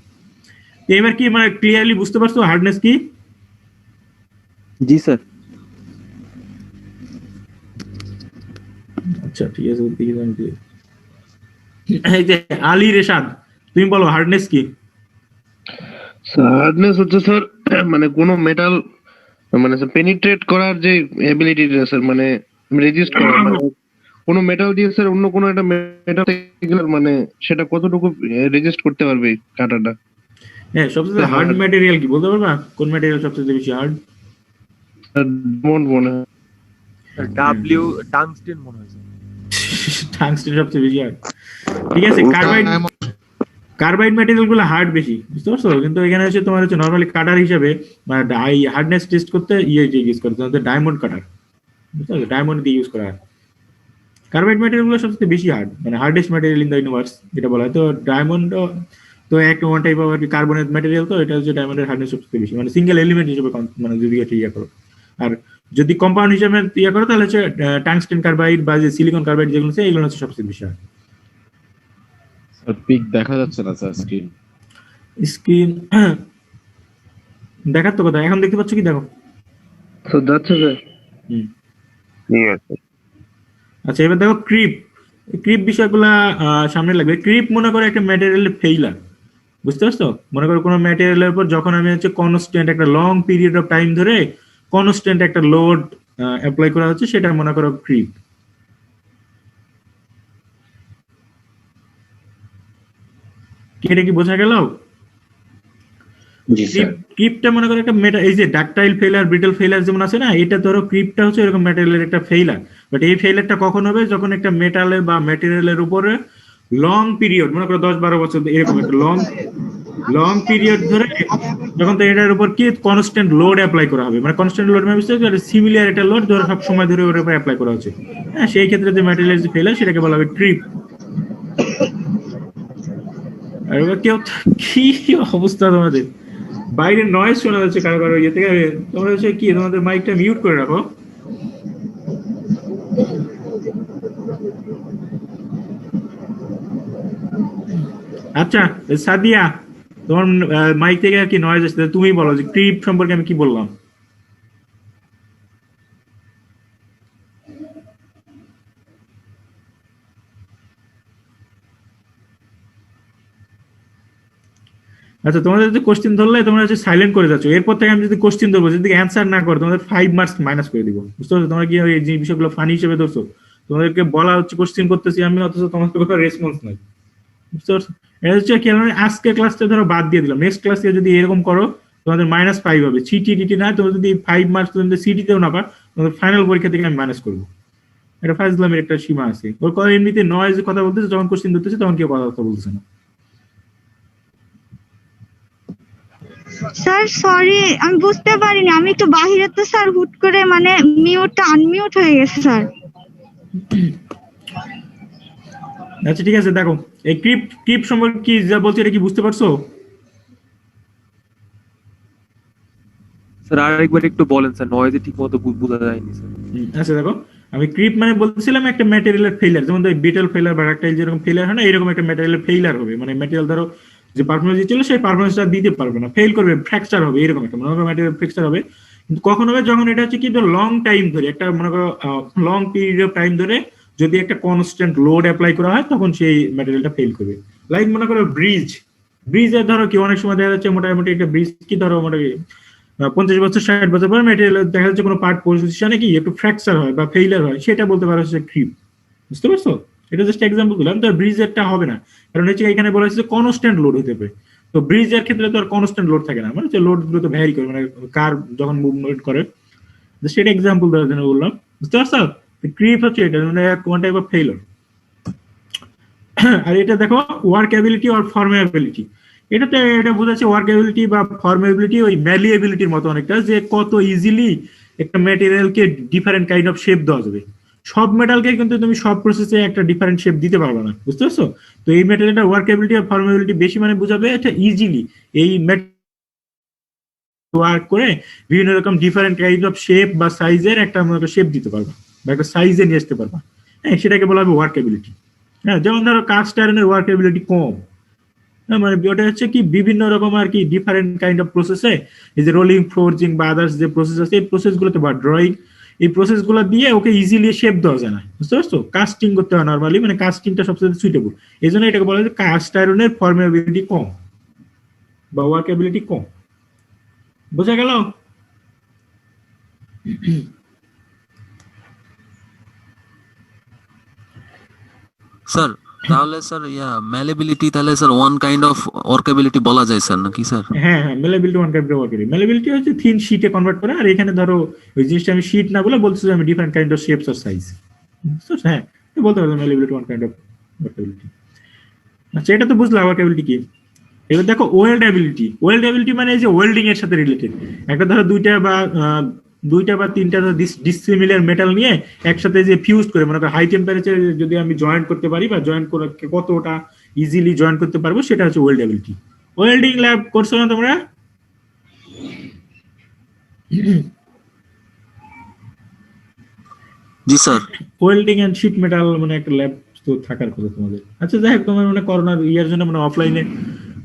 এবার কি মানে ক্লিয়ারলি বুঝতে পারছো হার্ডনেস কি? জি স্যার। আচ্ছা ঠিক আছে, এই যে আলী রেশাদ, তুমি বলো হার্ডনেস কি? হার্ডনেস হচ্ছে স্যার মানে কোনো মেটাল মানে পেনিট্রেট করার যে এবিলিটি স্যার, মানে রেজিস্ট করা, মানে কোনো মেটাল দিয়ে স্যার অন্য কোনো একটা মেটাল মানে সেটা কতটুকু রেজিস্ট করতে পারবে কাটাটা। হ্যাঁ, সবচেয়ে হার্ড ম্যাটেরিয়াল কি বলতে পারবা? কোন ম্যাটেরিয়াল সবচেয়ে বেশি হার্ড? মনে হয় ডাব্লিউ টাংস্টেন মনে হয়। টাংস্টেন সবচেয়ে বেশি হার্ড, ঠিক আছে। কার্বাইড ম্যাটেরিয়াল গুলো হার্ড বেশি, বুঝতে পারছো? কিন্তু এখানে হচ্ছে তোমার হচ্ছে নরমালি কাটার হিসাবে মানে হার্ডনেস টেস্ট করতে ইউজ করে, তোমাদের ডায়মন্ড কাটার, বুঝতে পারছো? ডায়মন্ড দিয়ে ইউজ করা হয়। কার্বাইড ম্যাটেরিয়াল গুলো সবচেয়ে বেশি হার্ড, মানে hardest material in the universe যেটা বলা হয়। তো ডায়মন্ড তো একটা one type of carbonate material, তো এটা হচ্ছে ডায়মন্ডের হার্ডনেস সবচেয়ে বেশি, মানে সিঙ্গেল এলিমেন্ট হিসেবে মানে যদি এটা ইয়ে করো। আর যদি কম্পাউন্ড হিসেবে ইয়ে করো তাহলে হচ্ছে টাংস্টেন কার্বাইড বা যে সিলিকন কার্বাইড যেগুলো আছে এগুলো হচ্ছে সবচেয়ে বেশি হার্ড। স্যার পিক দেখা যাচ্ছে না স্যার, স্ক্রিন দেখার তো কথা, এখন দেখতে পাচ্ছ কি? দেখো তো যাচ্ছে স্যার। ঠিক আছে। আচ্ছা, এবার দেখো ক্রিপ। ক্রিপ বিষয়গুলা সামনে লাগবে। ক্রিপ মনে করো একটা ম্যাটেরিয়ালের ফেইলার, বুঝতে পারছো? মনে করো কোনো ম্যাটেরিয়ালের উপর যখন আমি হচ্ছে কনস্ট্যান্ট একটা লং পিরিয়ড অফ টাইম ধরে কনস্ট্যান্ট একটা লোড অ্যাপ্লাই করা হচ্ছে, সেটা মনে করো ক্রিপ। কি এটা কি বোঝা গেল? জি স্যার। ক্রিপটা মনে করো একটা মেটা, এই যে ডাকটাইল ফেলার, ব্রিটল ফেলার যেমন আছে না, এটা ধরো ক্রিপটা হচ্ছে এরকম মেটালের একটা ফেলার। বাট এই ফেলারটা কখন হবে? যখন একটা মেটালের বা ম্যাটেরিয়ালের উপরে লং পিরিয়ড, মনে করো 10-12 বছর এরকম একটা লং পিরিয়ড ধরে যখন তো এটার উপর কি কনস্ট্যান্ট লোড অ্যাপ্লাই করা হবে, মানে কনস্ট্যান্ট লোড মানে সিমিলার একটা লোড ধরো সব সময় ধরে ওর উপর অ্যাপ্লাই করা হচ্ছে, হ্যাঁ, সেই ক্ষেত্রে যে ম্যাটেরিয়াল যে ফেলার সেটাকে বলা হবে ক্রিপ। আর এবার কেউ, কি অবস্থা তোমাদের? বাইরে নয়েজ শোনা যাচ্ছে কারো কারো ইয়ে থেকে। তোমরা হচ্ছে কি তোমাদের মাইকটা মিউট করে রাখো। আচ্ছা সাদিয়া, তোমার মাইক থেকে আর কি নয়েজ আসছে, তুমি বলো যে ক্রিপ সম্পর্কে আমি কি বললাম। আচ্ছা, তোমাদের যদি কোশ্চেন ধরলে তোমরা হচ্ছে সাইলেন্ট করে যাচ্ছ, এরপর থেকে আমি যদি কোশ্চেন ধরবো, যদি অ্যান্সার না করো তোমাদের 5 মার্কস মাইনাস করে দিব, বুঝতে পারছো? তোমরা কি এই যে বিষয়গুলো ফানি হিসেবে ধরছো? তোমাদেরকে বলা হচ্ছে কোশ্চেন করতেছি আমি, অথচ তোমাদের কোনো রেসপন্স নাই, বুঝতে পারছো? এটা হচ্ছে কি, আমি আজকে ক্লাসটা ধরো বাদ দিয়ে দিলাম, নেক্সট ক্লাসে যদি এরকম করো তোমাদের -5 হবে। সিটি টিটি না, তোমরা যদি 5 মার্কস তোমাদের সিটিতেও না পা, তোমাদের ফাইনাল পরীক্ষা থেকে আমি মাইনাস করবো। এটা ফাজলামের একটা সীমা আছে। ওর কথা এমনিতে নয় যে কথা বলতেছে, যখন কোশ্চেন ধরতেছে তখন কেউ কথা বলতেছে না। স্যার সরি, আমি বুঝতে পারিনি, আমি একটু বাহিরে তো স্যার, হুট করে মানে মিউটটা আনমিউট হয়ে গেছে স্যার। আচ্ছা ঠিক আছে, দেখো এই ক্রিপ সম্পর্কে কি যা বলছে এটা কি বুঝতে পারছো? স্যার আরেকবার একটু বলেন স্যার, নয়েজে ঠিক মতো বোঝা যায়নি স্যার। আচ্ছা দেখো, আমি ক্রিপ মানে বলছিলাম একটা ম্যাটেরিয়ালের ফেইলার, যেমন বিটল ফেইলার বা ডাকটাইল যেরকম ফেইলার হয় না, এরকম একটা ম্যাটেরিয়ালের ফেইলার হবে। মানে ম্যাটেরিয়াল ধরো যে পারফরমেন্স দিচ্ছিল সেই পারফরমেন্সটা দিতে পারবে না, ফেল করবে, ফ্র্যাকচার হবে, এরকম একটা মনে করো ম্যাটেরিয়াল ফ্র্যাকচার হবে। কিন্তু কখন হবে? যখন এটা হচ্ছে কি লং টাইম ধরে, একটা মনে করো লং পিরিয়ড অফ টাইম ধরে যদি একটা কনস্ট্যান্ট লোড অ্যাপ্লাই করা হয় তখন সেই ম্যাটেরিয়ালটা ফেল করবে। লাইক মনে করো ব্রিজের ধরো কি অনেক সময় দেখা যাচ্ছে মোটামুটি একটা ব্রিজ কি ধরো মোটামুটি 50 বছর 60 বছর পর ম্যাটেরিয়াল দেখা যাচ্ছে কোনো পার্ট পজিশনে কি একটু ফ্র্যাকচার হয় বা ফেইলার হয়, সেটা বলতে পারো হচ্ছে ক্রিপ, বুঝতে পারছো? এটা জাস্ট এক্সাম্পল দিলাম। তো ব্রিজেরটা হবে না, কারণ হচ্ছে এখানে বলা হচ্ছে কনস্ট্যান্ট লোড হতে হবে। তো ব্রিজের ক্ষেত্রে তো আর কনস্ট্যান্ট লোড থাকে না, মানে হচ্ছে লোড গুলো তো ভ্যারি করে, মানে কার যখন মুভমেন্ট করে, সেটা এক্সাম্পল দেওয়ার জন্য বললাম, বুঝতে পারছো? ক্রিপ হচ্ছে এটা মানে কোন টাইপ অফ ফেইলার। আর এটা দেখো ওয়ার্কেবিলিটি আর ফর্মেবিলিটি, এটাতে এটা বোঝাচ্ছে ওয়ার্কেবিলিটি বা ফর্মেবিলিটি ওই ম্যালিয়েবিলিটির মতো অনেকটা, যে কত ইজিলি একটা ম্যাটেরিয়ালকে ডিফারেন্ট কাইন্ড অফ শেপ দেওয়া যাবে। সব মেটালকে কিন্তু তুমি সব প্রসেসে একটা ডিফারেন্ট শেপ দিতে পারবে না, বুঝতে পারছো? তো এই ম্যাটেরিয়ালটা ওয়ার্কেবিলিটি আর ফর্মেবিলিটি বেশি মানে বোঝাবে এটা ইজিলি এই ওয়ার্ক করে বিভিন্ন রকম ডিফারেন্ট কাইন্ড অফ শেপ বা সাইজের একটা শেপ দিতে পারবা বা একটা সাইজে নিয়ে আসতে পারবা, হ্যাঁ, সেটাকে বলা হবে ওয়ার্কেবিলিটি। হ্যাঁ, যেমন ধরো কাস্ট আয়রনের ওয়ার্কেবিলিটি কম, মানে ওটা হচ্ছে কি বিভিন্ন রকম আর কি ডিফারেন্ট কাইন্ড অফ প্রসেসে, এই যে রোলিং, ফোর্জিং বা আদার্স যে প্রসেস আছে এই প্রসেস গুলোতে বা ড্রয়িং, এই প্রসেস গুলো দিয়ে ওকে ইজিলি শেপ দেওয়া যায় না, বুঝতে পারছো? কাস্টিং করতে হয় নর্মালি, মানে কাস্টিংটা সবচেয়ে সুইটেবল, এই জন্য এটাকে বলা হয় কাস্ট আয়রনের ফর্মেবিলিটি কম বা ওয়ার্কেবিলিটি কম। বোঝা গেল? স্যার তাহলে স্যার ম্যালেবিলিটি তাহলে স্যার ওয়ান কাইন্ড অফ ওয়ার্কেবিলিটি বলা যায় স্যার, নাকি স্যার? হ্যাঁ হ্যাঁ, মেলাবিলিটি ওয়ান কাইন্ড অফ ওয়ার্কেবিলিটি। মেলাবিলিটি হচ্ছে থিন শীটে কনভার্ট করে, আর এখানে ধরো ওই জিনিসটা আমি শীট না বলে বলছি যে আমি different kind of shapes or size, হ্যাঁ, বলতে পারবো মেলাবিলিটি ওয়ান কাইন্ড অফ ওয়ার্কেবিলিটি। আচ্ছা, এটা তো বুঝলাম ওয়ার্কেবিলিটি কি। এবার দেখো ওয়েল্ডেবিলিটি মানে এই যে ওয়েল্ডিং এর সাথে রিলেটেড। একটা ধরো দুইটা বা তিনটা ডিসিমিলার মেটাল নিয়ে একসাথে যে ফিউজ করে, মনে করো হাই টেম্পারেচারে যদি আমি জয়েন্ট করতে পারি বা জয়েন্ট করে কতটা ইজিলি জয়েন্ট করতে পারবো, সেটা হচ্ছে ওয়েল্ডেবিলিটি। ওয়েল্ডিং ল্যাব করছো না তোমরা? জি sir. Welding and sheet metal মানে একটা ল্যাব তো থাকার কথা তোমাদের। আচ্ছা যাই হোক, তোমার মানে করোনার ইয়ার জন্য মানে অফলাইনে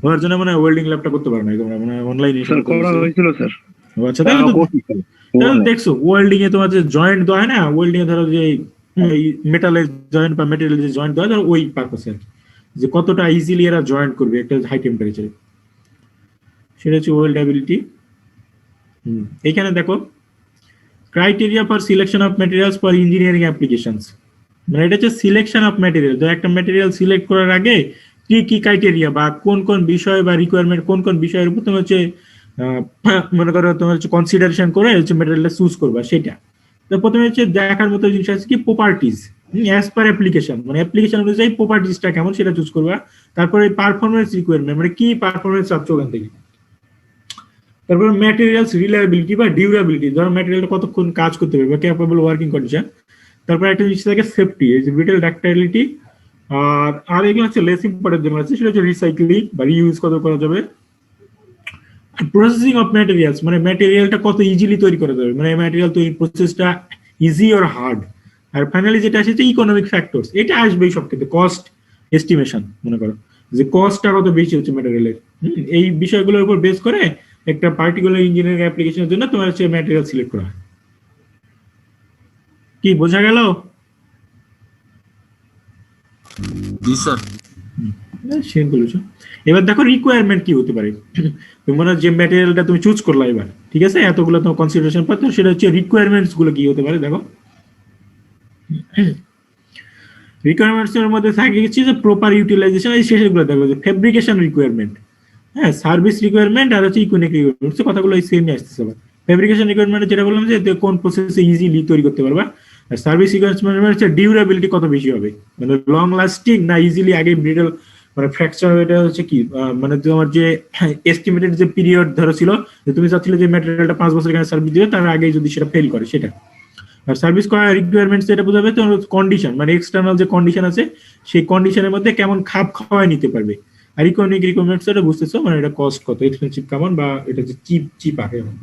হওয়ার জন্য মানে ওয়েল্ডিং ল্যাবটা করতে পারো না, তোমরা মানে অনলাইনে করা হয়েছিল স্যার। আচ্ছা, তাহলে দেখছো ওয়েল্ডিং এ তোমার যে জয়েন্ট দেওয়া হয় না, ওয়েল্ডিং এ ধরো যে মেটালের জয়েন্ট বা মেটেরিয়াল যে জয়েন্ট দেওয়া হয়, ধরো ওই পারপাসে আর কি, যে কতটা ইজিলি এরা জয়েন্ট করবে একটা হাই টেম্পারেচারে, সেটা হচ্ছে ওয়েল্ডেবিলিটি। এখানে দেখো criteria for selection of materials for engineering applications, মানে এটা হচ্ছে সিলেকশন অফ ম্যাটেরিয়াল। তো একটা ম্যাটেরিয়াল সিলেক্ট করার আগে কি কি কি ক্রাইটেরিয়া বা কোন কোন বিষয় বা রিকোয়ারমেন্ট কোন কোন বিষয়ের উপর তুমি হচ্ছে মনে করো তোমার হচ্ছে কনসিডারেশন করে হচ্ছে মেটেরিয়ালটা চুজ করবা সেটা। তো প্রথমে হচ্ছে দেখার মতো জিনিস আছে কি প্রপার্টিজ অ্যাজ পার অ্যাপ্লিকেশন, মানে অ্যাপ্লিকেশন অনুযায়ী প্রপার্টিজটা কেমন সেটা চুজ করবা। তারপরে পারফরমেন্স রিকোয়ারমেন্ট, মানে কি পারফরমেন্স চাচ্ছ ওখান থেকে। তারপরে ম্যাটেরিয়ালস রিলায়েবিলিটি বা ডিউরেবিলিটি, ধরো ম্যাটেরিয়ালটা কতক্ষণ কাজ করতে পারবে, ক্যাপেবল ওয়ার্কিং কন্ডিশন। তারপরে একটা জিনিস থাকে সেফটি, এই যে ব্রিটেল ডাক্টাইলিটি। আর এগুলো হচ্ছে লেস ইম্পর্টেন্ট যেগুলো আছে সেটা হচ্ছে রিসাইক্লিং বা রিইউজ কত করা যাবে। প্রসেসিং অফ ম্যাটেরিয়ালস, মানে ম্যাটেরিয়ালটা কত ইজিলি তৈরি করা যাবে, মানে ম্যাটেরিয়াল তৈরি প্রসেসটা ইজি অর হার্ড। আর ফাইনালি যেটা আসে ইকোনমিক ফ্যাক্টরস, এটা আসবেই সব ক্ষেত্রে। কস্ট এস্টিমেশন, মনে করো যে কস্টটা কত বেশি হচ্ছে ম্যাটেরিয়ালের, এই বিষয়গুলোর উপর বেস করে একটা পার্টিকুলার ইঞ্জিনিয়ারিং অ্যাপ্লিকেশনের জন্য তোমার হচ্ছে ম্যাটেরিয়াল সিলেক্ট করা হয়। কি বোঝা গেল? জি স্যার। এবার দেখো রিকোয়ারমেন্ট কি হতে পারে। তোমার যে ম্যাটেরিয়ালটা তুমি চুজ করলা এবার, ঠিক আছে, এতগুলো তোমার কনসিডারেশন পাচ্ছ, সেটা হচ্ছে রিকোয়ারমেন্টস গুলো কি হতে পারে। দেখো রিকোয়ারমেন্টস এর মধ্যে থাকে হচ্ছে যে প্রপার ইউটিলাইজেশন, এই শেষেরগুলো দেখো যে ফেব্রিকেশন রিকোয়ারমেন্ট, হ্যাঁ, সার্ভিস রিকোয়ারমেন্ট আর হচ্ছে ইকোনমিক রিকোয়ারমেন্ট, কথাগুলো এই সেমই আসতেছে। আবার ফেব্রিকেশন রিকোয়ারমেন্ট যেটা বললাম যে কোন প্রসেসে ইজিলি তৈরি করতে পারবা। আর সার্ভিস রিকোয়ারমেন্ট হচ্ছে ডিউরেবিলিটি কত বেশি হবে, মানে লং লাস্টিং না ইজিলি আগে ব্রিডল মানে ফ্র্যাকচার। এটা হচ্ছে কি মানে তোমার যে এস্টিমেটেড যে পিরিয়ড ধরো ছিল যে তুমি চাচ্ছিলে যে ম্যাটেরিয়ালটা 5 বছর এখানে সার্ভিস দিবে, তার আগে যদি সেটা ফেল করে সেটা। আর সার্ভিস রিকোয়ারমেন্টস এটা বোঝাবে তো কন্ডিশন, মানে এক্সটার্নাল যে কন্ডিশন আছে সেই কন্ডিশনের মধ্যে কেমন খাপ খাওয়ায় নিতে পারবে। আর ইকোনমিক রিকোয়ারমেন্টস এটা বুঝতেছো, মানে এটা কস্ট কত, এক্সপেন্সিভ কেমন, বা এটা যে চিপ আছে এমন।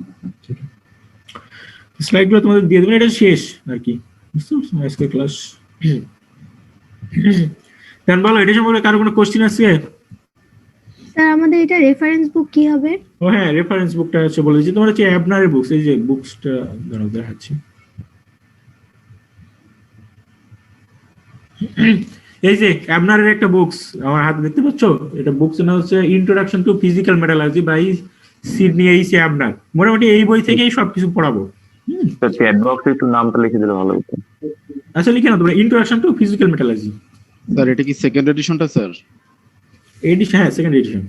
স্লাইডগুলো তোমাদের দিয়ে দেবেন, এটা শেষ আর কি, বুঝতে পারছো আজকের ক্লাস। দেন বলো এটা সম্পর্কে কারো কোনো কোশ্চেন আছে? স্যার আমাদের এটা রেফারেন্স বুক কি হবে? ও হ্যাঁ, রেফারেন্স বুকটা হচ্ছে বলে দিচ্ছি, তোমার হচ্ছে অ্যাবনারের বুকস, এই যে বুকসটা দেখাচ্ছি। এই যে অ্যাবনারের একটা বুকস আমার হাতে দেখতে পাচ্ছ, এটা বুকস নাম হচ্ছে introduction to physical metallurgy by Sidney H Avner. মোটামুটি এই বই থেকেই সবকিছু পড়াবো। চ্যাট বক্সে একটু নামটা লিখে দিলে ভালো হতো। আচ্ছা লিখে নাও তোমরা, introduction to physical metallurgy. Sir এটা কি সেকেন্ড এডিশনটা স্যার? এডিশন, হ্যাঁ সেকেন্ড এডিশন।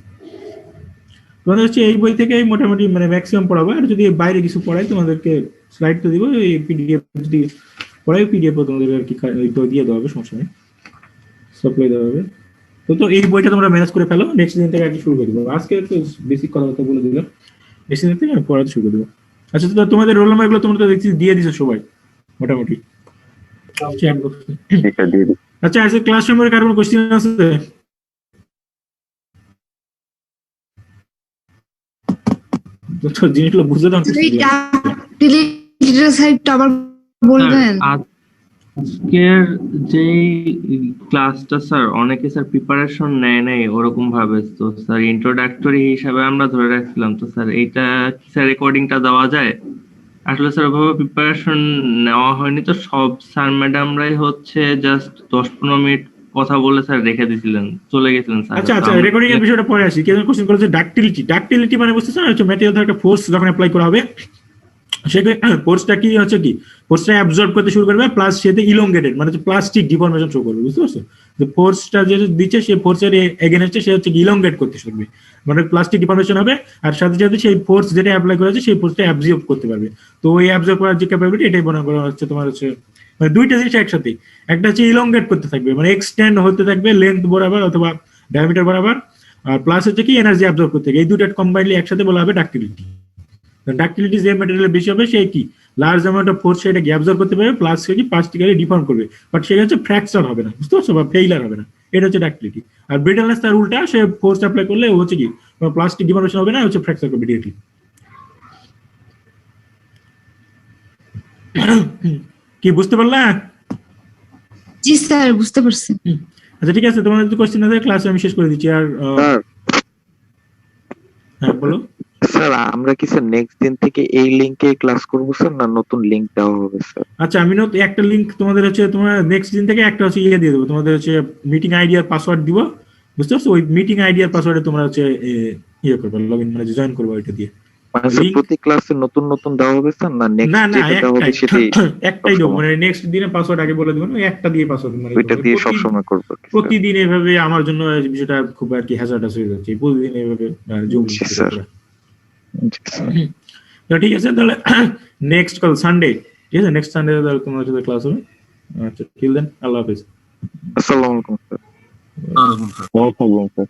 তোমাদের হচ্ছে এই বই থেকে মোটামুটি মানে ম্যাক্সিমাম পড়াবো। আর যদি বাইরে কিছু পড়াই তোমাদেরকে স্লাইড তো দিব, এই পিডিএফ যদি পড়াই পিডিএফ তোমাদের আর কি দিয়ে দেওয়া হবে, সমস্যা নেই, সাপ্লাই দেওয়া হবে। তো এই বইটা তোমরা ম্যানেজ করে ফেলো, নেক্সট দিন থেকে আর কি শুরু করে দেবো। আজকে একটু বেসিক কথাবার্তা বলে দিলাম, নেক্সট দিন থেকে পড়াতে শুরু করে দেবো। আচ্ছা তো তোমাদের রোল নাম্বার গুলো তোমরা তো দেখছি দিয়ে দিছো সবাই মোটামুটি। আচ্ছা আজকে ক্লাস সম্পর্কে কারো কোনো কোশ্চেন আছে? জিনিসগুলো বুঝতে দাও। বলবেন আজকের যে ক্লাসটা স্যার অনেকে স্যার প্রিপারেশন নেয় নাই ওরকম ভাবে, তো স্যার ইন্ট্রোডাক্টরি হিসাবে আমরা ধরে রাখছিলাম। তো স্যার এইটা কি স্যার রেকর্ডিংটা দেওয়া যায়? আসলে স্যার ওভাবে প্রিপারেশন নেওয়া হয়নি, তো সব স্যার ম্যাডামরাই হচ্ছে জাস্ট 10-15 মিনিট কথা বলে স্যার রেখে দিয়েছিলেন, চলে গেছিলেন স্যার। আচ্ছা আচ্ছা, রেকর্ডিং এর বিষয়টা পরে আসি। কেউ কোশ্চেন করেছে ডাক্টিলিটি মানে বুঝতেছ না, হচ্ছে ম্যাটেরিয়াল থেকে একটা ফোর্স যখন অ্যাপ্লাই করা হবে সেটা ফোর্সটা কি হচ্ছে কি ফোর্সটা অ্যাবজর্ব করতে শুরু করবে, প্লাস সেটা ইলংগেটেড মানে প্লাস্টিক ডিফরমেশন শো করবে, বুঝতে পারছো? যে ফোর্সটা যে দিচ্ছে সেই ফোর্সের এগেইনস্টে সে হচ্ছে ইলংগেট করতে শুরু করবে, মানে প্লাস্টিক ডিফরমেশন হবে। আর সাথে সাথে সেই ফোর্স যেটা অ্যাপ্লাই করা হচ্ছে সেই ফোর্সটা অ্যাবজর্ব করতে পারবে। তো ওই অ্যাবজর্ব করার যে ক্যাপাবিলিটি এটাই মনে করা হচ্ছে তোমার হচ্ছে মানে দুইটা জিনিস একসাথে। একটা হচ্ছে ইলংগেট করতে থাকবে, মানে এক্সটেন্ড হতে থাকবে লেন্থ বরাবর অথবা ডায়ামিটার বরাবর, আর প্লাস হচ্ছে কি এনার্জি অ্যাবজর্ব করতে থাকবে। এই দুটো কম্বাইনলি একসাথে বলা হবে ডাক্টিলিটি। ডাক্টিলিটি যে ম্যাটেরিয়াল বেশি হবে সে কি লার্জ অ্যামাউন্ট অফ ফোর্স সেটাকে অ্যাবজর্ব করতে পারবে, প্লাস সে কি প্লাস্টিক্যালি ডিফর্ম করবে, বাট সেটা হচ্ছে ফ্র্যাকচার হবে না, বুঝতে পারছো, বা ফেইলার হবে না। এটা হচ্ছে ডাক্টিলিটি। আর ব্রিটলনেস তার উল্টা, সে ফোর্স অ্যাপ্লাই করলে ও হচ্ছে কি প্লাস্টিক ডিফরমেশন হবে না, হচ্ছে ফ্র্যাকচার করবে ডিরেক্টলি। কি বুঝতে পারলা? জি স্যার বুঝতে পারছি। আচ্ছা ঠিক আছে, তোমাদের যদি কোশ্চেন আছে ক্লাসে আমি শেষ করে দিচ্ছি। আর হ্যাঁ বলো স্যার, আমরা কি স্যার নেক্সট দিন থেকে এই লিংকে ক্লাস করব স্যার, না নতুন লিংক দেওয়া হবে স্যার? আচ্ছা আমি একটা লিংক তোমাদের হচ্ছে তোমার নেক্সট দিন থেকে একটা হচ্ছে দিয়ে দেবো, তোমাদের হচ্ছে মিটিং আইডি আর পাসওয়ার্ড দিব, বুঝতে পারছো? ওই মিটিং আইডি আর পাসওয়ার্ডে তোমরা হচ্ছে করবে লগইন, মানে জয়েন করবে ওইটা দিয়ে। মানে স্যার Link- প্রতি ক্লাসে নতুন নতুন দেওয়া হবে স্যার, না নেক্সট না না যেটা দেওয়া হবে একটাই সেটাই একটাই দেবো, সবসময়? মানে নেক্সট দিনে পাসওয়ার্ড আগে বলে দেবো না, একটা দিয়ে পাসওয়ার্ড মানে ওইটা দিয়ে সবসময় করবো আর কি, স্যার। প্রতিদিন এভাবে আমার জন্য বিষয়টা খুব আর কি হ্যাজার্ডাস হয়ে যাচ্ছে, প্রতিদিন এভাবে জঙ্গি জি, স্যার। জি, স্যার। তো ঠিক আছে তাহলে নেক্সট কল সানডে, ঠিক আছে নেক্সট সানডে তাহলে তোমার সাথে ক্লাস হবে। আচ্ছা টিল দেন, আল্লাহ হাফেজ। আসসালামু আলাইকুম স্যার। ওয়ালাইকুম আসসালাম। ভালো থাকবেন স্যার।